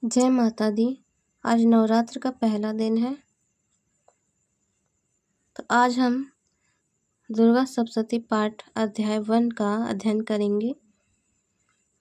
जय माता दी। आज नवरात्र का पहला दिन है। तो आज हम दुर्गा सप्तशती पाठ अध्याय 1 का अध्ययन करेंगे,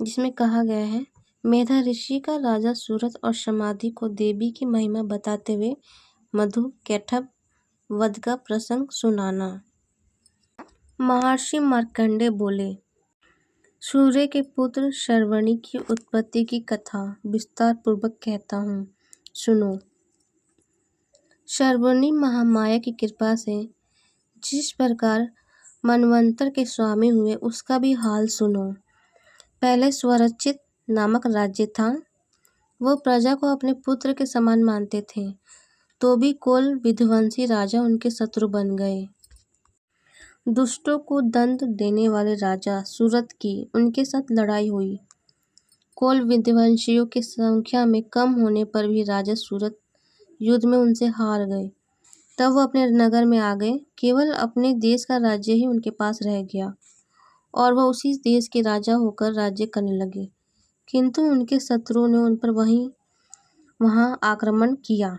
जिसमें कहा गया है मेधा ऋषि का राजा सूरत और समाधि को देवी की महिमा बताते हुए मधु कैटभ वध का प्रसंग सुनाना। महर्षि मार्कंडेय बोले, सूर्य के पुत्र शर्वणी की उत्पत्ति की कथा विस्तार पूर्वक कहता हूँ, सुनो। शर्वणी महामाया की कृपा से जिस प्रकार मनवंतर के स्वामी हुए उसका भी हाल सुनो। पहले स्वरचित नामक राज्य था। वो प्रजा को अपने पुत्र के समान मानते थे, तो भी कोल विध्वंसी राजा उनके शत्रु बन गए। दुष्टों को दंड देने वाले राजा सूरत की उनके साथ लड़ाई हुई। कोल विध्वंसियों की संख्या में कम होने पर भी राजा सूरत युद्ध में उनसे हार गए। तब वो अपने नगर में आ गए। केवल अपने देश का राज्य ही उनके पास रह गया और वह उसी देश के राजा होकर राज्य करने लगे। किंतु उनके शत्रुओं ने उन पर वहां आक्रमण किया।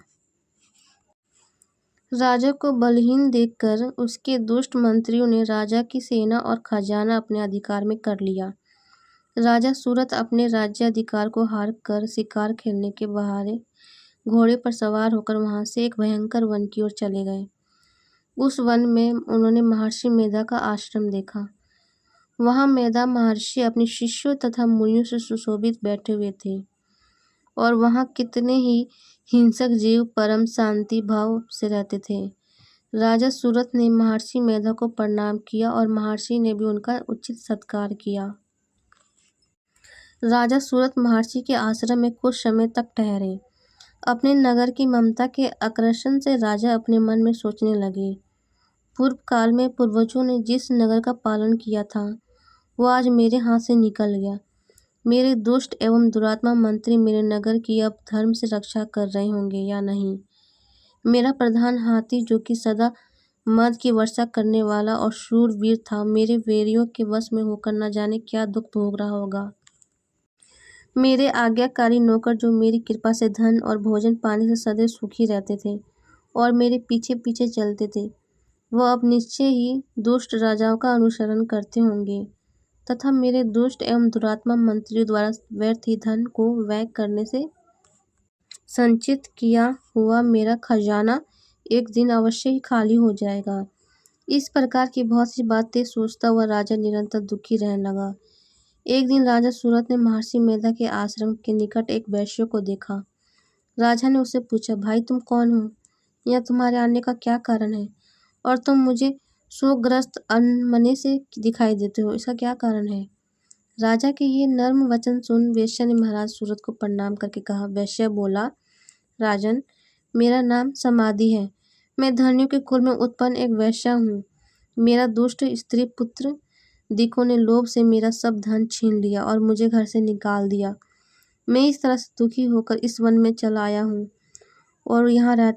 राजा को बलहीन देखकर उसके दुष्ट मंत्रियों ने राजा की सेना और खजाना अपने अधिकार में कर लिया। राजा सूरत अपने राज्य अधिकार को हार कर शिकार खेलने के बहाने घोड़े पर सवार होकर वहां से एक भयंकर वन की ओर चले गए। उस वन में उन्होंने महर्षि मेधा का आश्रम देखा। वहां मेधा महर्षि अपने शिष्यों तथा मुनियों से सुशोभित बैठे हुए थे और वहां कितने ही हिंसक जीव परम शांति भाव से रहते थे। राजा सूरत ने महर्षि मेधा को प्रणाम किया और महर्षि ने भी उनका उचित सत्कार किया। राजा सूरत महर्षि के आश्रम में कुछ समय तक ठहरे। अपने नगर की ममता के आकर्षण से राजा अपने मन में सोचने लगे, पूर्व काल में पूर्वजों ने जिस नगर का पालन किया था वो आज मेरे हाथ से निकल गया। मेरे दुष्ट एवं दुरात्मा मंत्री मेरे नगर की अब धर्म से रक्षा कर रहे होंगे या नहीं। मेरा प्रधान हाथी, जो कि सदा मद की वर्षा करने वाला और शूरवीर था, मेरे वैरियों के वश में होकर न जाने क्या दुख भोग रहा होगा। मेरे आज्ञाकारी नौकर, जो मेरी कृपा से धन और भोजन पानी से सदैव सुखी रहते थे और मेरे पीछे पीछे चलते थे, वह अब निश्चय ही दुष्ट राजाओं का अनुसरण करते होंगे तथा मेरे दुष्ट एवं दुरात्मा मंत्रियों द्वारा व्यर्थ ही धन को व्यय करने से संचित किया हुआ मेरा खजाना एक दिन अवश्य ही खाली हो जाएगा। इस प्रकार की बहुत सी बातें सोचता हुआ राजा निरंतर दुखी रहने लगा। एक दिन राजा सूरत ने महर्षि मेधा के आश्रम के निकट एक वैश्य को देखा। राजा ने उससे पूछा, भाई तुम कौन हो? यह तुम्हारे आने का क्या कारण है? और तुम मुझे शोकग्रस्त अनमने से दिखाई देते हो, इसका क्या कारण है? राजा के ये नर्म वचन सुन वेश्या ने महाराज सूरत को प्रणाम करके कहा। वैश्य बोला, राजन, मेरा नाम समाधि है। मैं धनियों के कुल में उत्पन्न एक वैश्या हूँ। मेरा दुष्ट स्त्री पुत्र दिको ने लोभ से मेरा सब धन छीन लिया और मुझे घर से निकाल दिया। मैं इस तरह से दुखी होकर इस वन में चला आया हूँ और यहाँ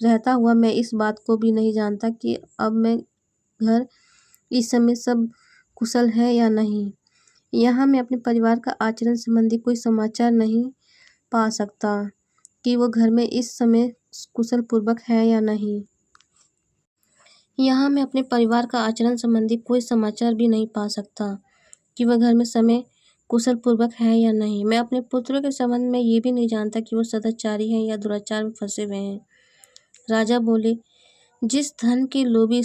रहता हुआ मैं इस बात को भी नहीं जानता कि अब मैं घर इस समय सब कुशल है या नहीं। यहाँ मैं अपने परिवार का आचरण संबंधी कोई समाचार नहीं पा सकता कि वो घर में इस समय कुशल पूर्वक है या नहीं। यहाँ मैं अपने परिवार का आचरण संबंधी कोई समाचार भी नहीं पा सकता कि वह घर में समय कुशल पूर्वक है या नहीं। मैं अपने पुत्रों के संबंध में ये भी नहीं जानता कि वो सदाचारी हैं या दुराचार में फंसे हुए हैं। राजा बोले, जिस धन के लोभी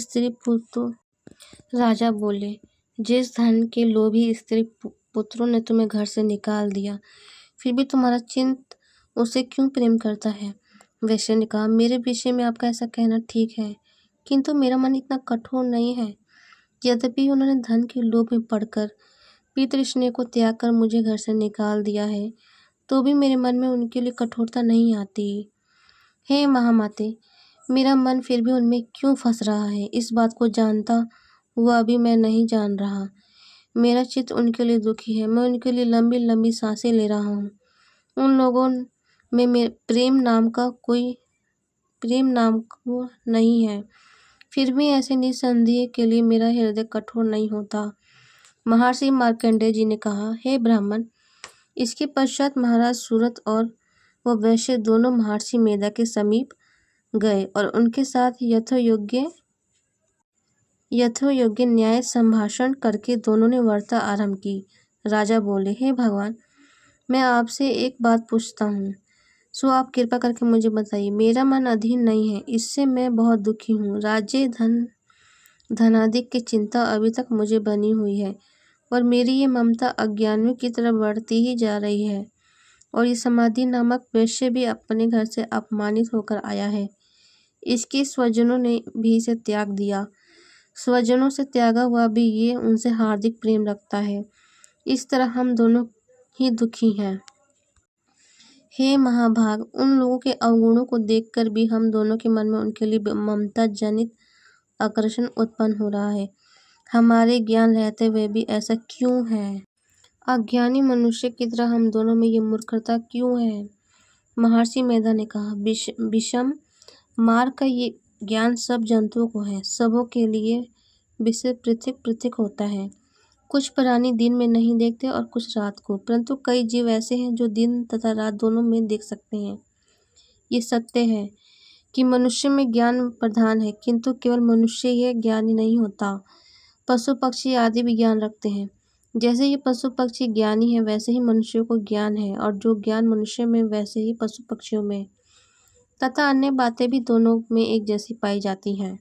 स्त्री पुत्रों ने तुम्हें घर से निकाल दिया, फिर भी तुम्हारा चित्त उसे क्यों प्रेम करता है? वैश्य ने कहा, मेरे विषय में आपका ऐसा कहना ठीक है, किंतु मेरा मन इतना कठोर नहीं है। यद्यपि उन्होंने धन के लोभ में पड़कर पितृस्नेह को त्याग कर मुझे घर से निकाल दिया है, तो भी मेरे मन में उनके लिए कठोरता नहीं आती। हे महामाते, मेरा मन फिर भी उनमें क्यों फंस रहा है, इस बात को जानता हुआ भी मैं नहीं जान रहा। मेरा चित्त उनके लिए दुखी है। मैं उनके लिए लंबी लंबी सांसें ले रहा हूँ। उन लोगों में प्रेम नाम को नहीं है, फिर भी ऐसे निस्संदेह के लिए मेरा हृदय कठोर नहीं होता। महर्षि मार्कंडेय जी ने कहा, हे ब्राह्मण, इसके पश्चात महाराज सूरत और वह वैश्य दोनों महर्षि मेधा के समीप गए और उनके साथ यथोयोग्य न्याय संभाषण करके दोनों ने वार्ता आरंभ की। राजा बोले, हे भगवान, मैं आपसे एक बात पूछता हूँ, सो आप कृपा करके मुझे बताइए। मेरा मन अधीन नहीं है, इससे मैं बहुत दुखी हूँ। राज्य धनादि की चिंता अभी तक मुझे बनी हुई है और मेरी ये ममता अज्ञानियों की तरफ बढ़ती ही जा रही है। और ये समाधि नामक वैश्य भी अपने घर से अपमानित होकर आया है। इसके स्वजनों ने भी इसे त्याग दिया। स्वजनों से त्यागा हुआ भी ये उनसे हार्दिक प्रेम रखता है। इस तरह हम दोनों ही दुखी हैं। हे महाभाग, उन लोगों के अवगुणों को देखकर भी हम दोनों के मन में उनके लिए ममता जनित आकर्षण उत्पन्न हो रहा है। हमारे ज्ञान रहते हुए भी ऐसा क्यों है? अज्ञानी मनुष्य की तरह हम दोनों में ये मूर्खता क्यों है? महर्षि मेधा ने कहा, विषम मार्ग का ये ज्ञान सब जंतुओं को है। सबों के लिए विषय पृथक पृथक होता है। कुछ प्राणी दिन में नहीं देखते और कुछ रात को, परंतु कई जीव ऐसे हैं जो दिन तथा रात दोनों में देख सकते हैं। ये सत्य है कि मनुष्य में ज्ञान प्रधान है, किंतु केवल मनुष्य ही ज्ञानी नहीं होता। पशु पक्षी आदि भी ज्ञान रखते हैं। जैसे ये पशु पक्षी ज्ञानी है, वैसे ही मनुष्यों को ज्ञान है, और जो ज्ञान मनुष्य में वैसे ही पशु पक्षियों में, तथा अन्य बातें भी दोनों में एक जैसी पाई जाती हैं।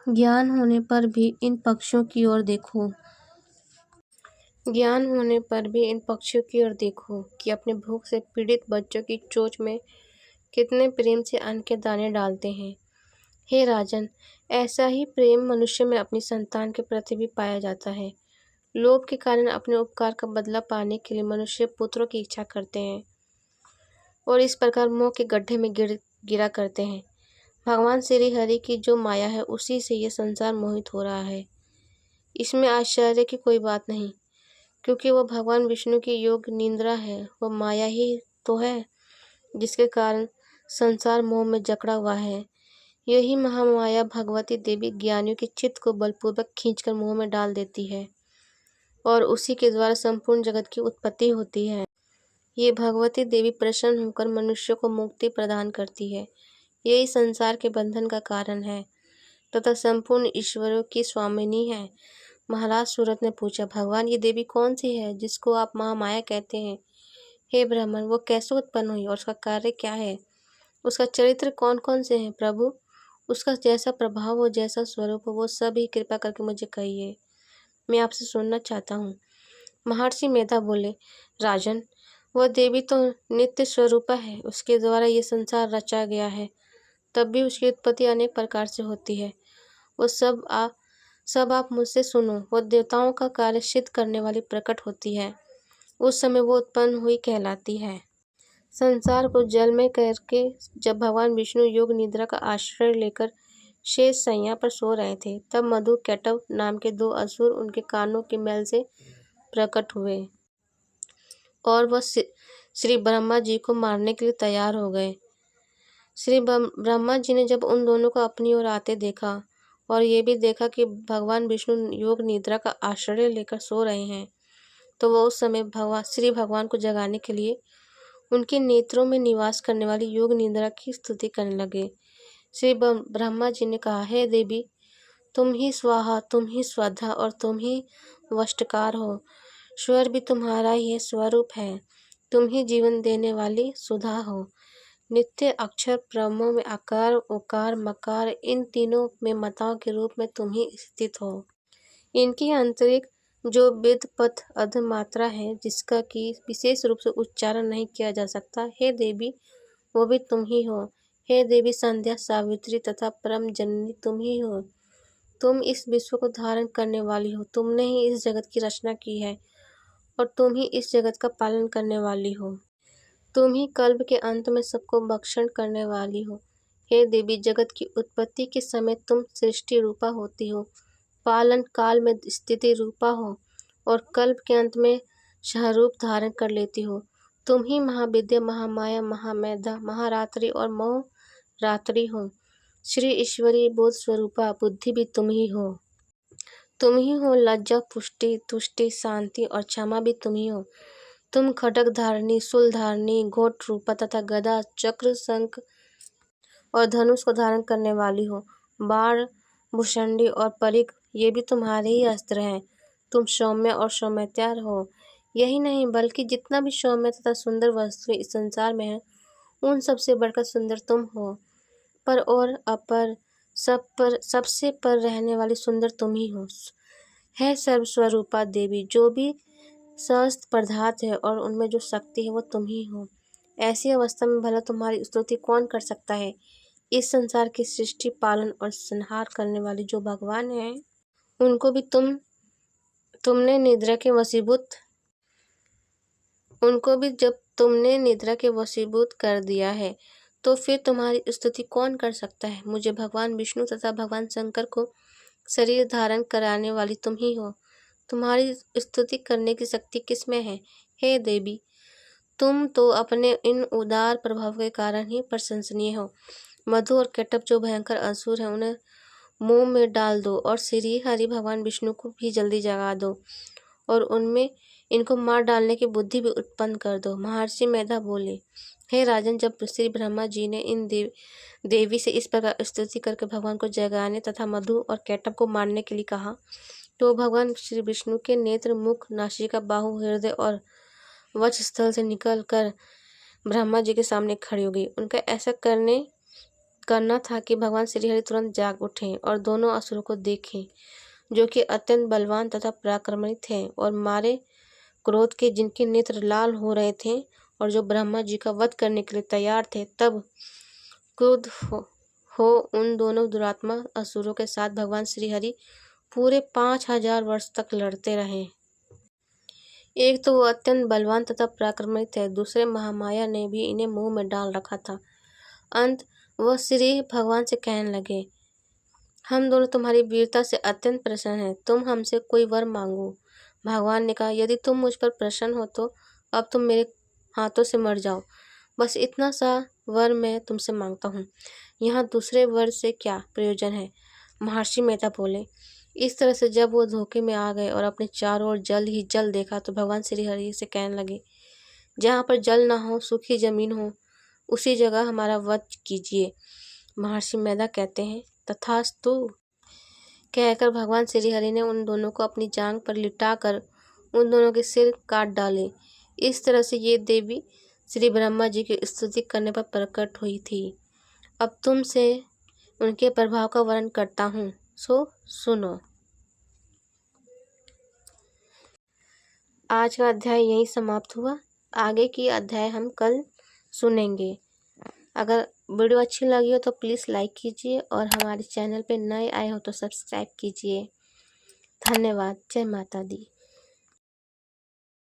ज्ञान होने पर भी इन पक्षियों की ओर देखो कि अपने भूख से पीड़ित बच्चों की चोंच में कितने प्रेम से अन्न के दाने डालते हैं। हे राजन, ऐसा ही प्रेम मनुष्य में अपनी संतान के प्रति भी पाया जाता है। लोभ के कारण अपने उपकार का बदला पाने के लिए मनुष्य पुत्रों की इच्छा करते हैं और इस प्रकार मोह के गड्ढे में गिरा करते हैं। भगवान श्री हरि की जो माया है, उसी से ये संसार मोहित हो रहा है। इसमें आश्चर्य की कोई बात नहीं, क्योंकि वह भगवान विष्णु की योग निद्रा है। वह माया ही तो है जिसके कारण संसार मोह में जकड़ा हुआ है। यही महामाया भगवती देवी ज्ञानियों के चित्त को बलपूर्वक खींचकर मोह में डाल देती है और उसी के द्वारा संपूर्ण जगत की उत्पत्ति होती है। ये भगवती देवी प्रसन्न होकर मनुष्य को मुक्ति प्रदान करती है। यही संसार के बंधन का कारण है तथा संपूर्ण ईश्वरों की स्वामिनी है। महाराज सूरत ने पूछा, भगवान, ये देवी कौन सी है जिसको आप महामाया कहते हैं? हे ब्राह्मण, वो कैसे उत्पन्न हुई और उसका कार्य क्या है? उसका चरित्र कौन कौन से हैं? प्रभु, उसका जैसा प्रभाव हो, जैसा स्वरूप हो, वो सब ही कृपा करके मुझे कहिए। मैं आपसे सुनना चाहता हूँ। महर्षि मेधा बोले, राजन, वह देवी तो नित्य स्वरूपा है। उसके द्वारा ये संसार रचा गया है, तब भी उसकी उत्पत्ति अनेक प्रकार से होती है। वो सब आप मुझसे सुनो। वह देवताओं का कार्य सिद्ध करने वाली प्रकट होती है। उस समय वो उत्पन्न हुई कहलाती है। संसार को जल में करके जब भगवान विष्णु योग निद्रा का आश्रय लेकर शेष शैया पर सो रहे थे, तब मधु कैटव नाम के 2 असुर उनके कानों के मैल से प्रकट हुए और वह श्री ब्रह्मा जी को मारने के लिए तैयार हो गए। श्री ब्रह्मा जी ने जब उन दोनों को अपनी ओर आते देखा और ये भी देखा कि भगवान विष्णु योग निद्रा का आश्रय लेकर सो रहे हैं, तो वह उस समय श्री भगवान को जगाने के लिए उनके नेत्रों में निवास करने वाली योग निद्रा की स्तुति करने लगे। श्री ब्रह्मा जी ने कहा, हे देवी, तुम ही स्वाहा, तुम ही स्वधा और तुम ही वष्टकार हो। स्वर भी तुम्हारा ही स्वरूप है। तुम ही जीवन देने वाली सुधा हो। नित्य अक्षर ब्रह्मों में आकार, उकार, मकार, इन तीनों में माताओं के रूप में तुम ही स्थित हो। इनकी आंतरिक जो वेद पथ अधमात्रा है, जिसका कि विशेष रूप से उच्चारण नहीं किया जा सकता, हे देवी, वो भी तुम ही हो। हे देवी संध्या, सावित्री तथा परम जननी तुम ही हो। तुम इस विश्व को धारण करने वाली हो। तुमने ही इस जगत की रचना की है और तुम ही इस जगत का पालन करने वाली हो। तुम ही कल्प के अंत में सबको भक्षण करने वाली हो। हे देवी, जगत की उत्पत्ति के समय तुम सृष्टि रूपा होती हो, पालन काल में स्थिति रूपा हो और कल्प के अंत में सहरूप धारण कर लेती हो। तुम ही महाविद्या, महामाया, महामेधा, महारात्रि और मोह रात्रि हो। श्री ईश्वरी बोध स्वरूपा बुद्धि भी तुम ही हो। तुम ही हो लज्जा, पुष्टि, तुष्टि, शांति और क्षमा भी तुम ही हो। तुम खड्ग धारिणी, शूल धारिणी, घोट रूपा तथा गदा, चक्र, शंख और धनुष को धारण करने वाली हो। बाण, भुषंडी और परिघ ये भी तुम्हारे ही अस्त्र हैं। तुम सौम्य और सौम्यत्यार हो। यही नहीं बल्कि जितना भी सौम्य तथा सुंदर वस्तुएं इस संसार में है, उन सबसे बढ़कर सुंदर तुम हो। पर और अपर सबसे पर रहने वाली सुंदर तुम ही हो। है सर्वस्वरूपा देवी, जो भी सहस्त्र पदार्थ है और उनमें जो शक्ति है वो तुम ही हो। ऐसी अवस्था में भला तुम्हारी स्तुति कौन कर सकता है। इस संसार की सृष्टि, पालन और संहार करने वाले जो भगवान हैं, उनको भी जब तुमने निद्रा के वशीभूत कर दिया है, तो फिर तुम्हारी स्तुति कौन कर सकता है। मुझे भगवान विष्णु तथा भगवान शंकर को शरीर धारण कराने वाली तुम ही हो। तुम्हारी स्तुति करने की शक्ति किसमें है। हे देवी, तुम तो अपने इन उदार प्रभाव के कारण ही प्रशंसनीय हो। मधु और केटप जो भयंकर असुर हैं, उन्हें मुंह में डाल दो और श्री हरि भगवान विष्णु को भी जल्दी जगा दो और उनमें इनको मार डालने की बुद्धि भी उत्पन्न कर दो। महर्षि मेधा बोले, हे राजन, जब श्री ब्रह्मा जी ने इन देवी से इस प्रकार स्तुति करके भगवान को जगाने तथा मधु और केटप को मारने के लिए कहा, तो भगवान श्री विष्णु के नेत्र, मुख, नासिका, बाहु, हृदय और वक्षस्थल से निकल कर ब्रह्मा जी के सामने खड़ी हो गई। उनका ऐसा करना था कि भगवान श्रीहरि तुरंत जाग उठें और दोनों असुरों को देखें, जो कि अत्यंत बलवान तथा पराक्रमी थे और मारे क्रोध के जिनके नेत्र लाल हो रहे थे और जो ब्रह्मा जी का वध करने के लिए तैयार थे। तब क्रोध हो उन दोनों दुरात्मा असुरों के साथ भगवान श्रीहरि पूरे 5000 वर्ष तक लड़ते रहे। एक तो वो अत्यंत बलवान तथा पराक्रमी थे, दूसरे महामाया ने भी इन्हें मुंह में डाल रखा था। अंत वह श्री भगवान से कहने लगे, हम दोनों तुम्हारी वीरता से अत्यंत प्रसन्न हैं, तुम हमसे कोई वर मांगो। भगवान ने कहा, यदि तुम मुझ पर प्रसन्न हो तो अब तुम मेरे हाथों से मर जाओ। बस इतना सा वर मैं तुमसे मांगता हूँ, यहाँ दूसरे वर से क्या प्रयोजन है। महर्षि मेधा बोले, इस तरह से जब वो धोखे में आ गए और अपने चारों ओर जल ही जल देखा, तो भगवान श्रीहरि से कहने लगे, जहाँ पर जल ना हो, सूखी जमीन हो, उसी जगह हमारा वध कीजिए। महर्षि मेधा कहते हैं, तथास्तु कहकर भगवान श्रीहरि ने उन दोनों को अपनी जांघ पर लिटाकर उन दोनों के सिर काट डाले। इस तरह से ये देवी श्री ब्रह्मा जी की स्तुति करने पर प्रकट हुई थी। अब तुमसे उनके प्रभाव का वर्णन करता हूँ, सो सुनो। आज का अध्याय यहीं समाप्त हुआ। आगे की अध्याय हम कल सुनेंगे। अगर वीडियो अच्छी लगी हो तो प्लीज़ लाइक कीजिए और हमारे चैनल पे नए आए हो तो सब्सक्राइब कीजिए। धन्यवाद। जय माता दी।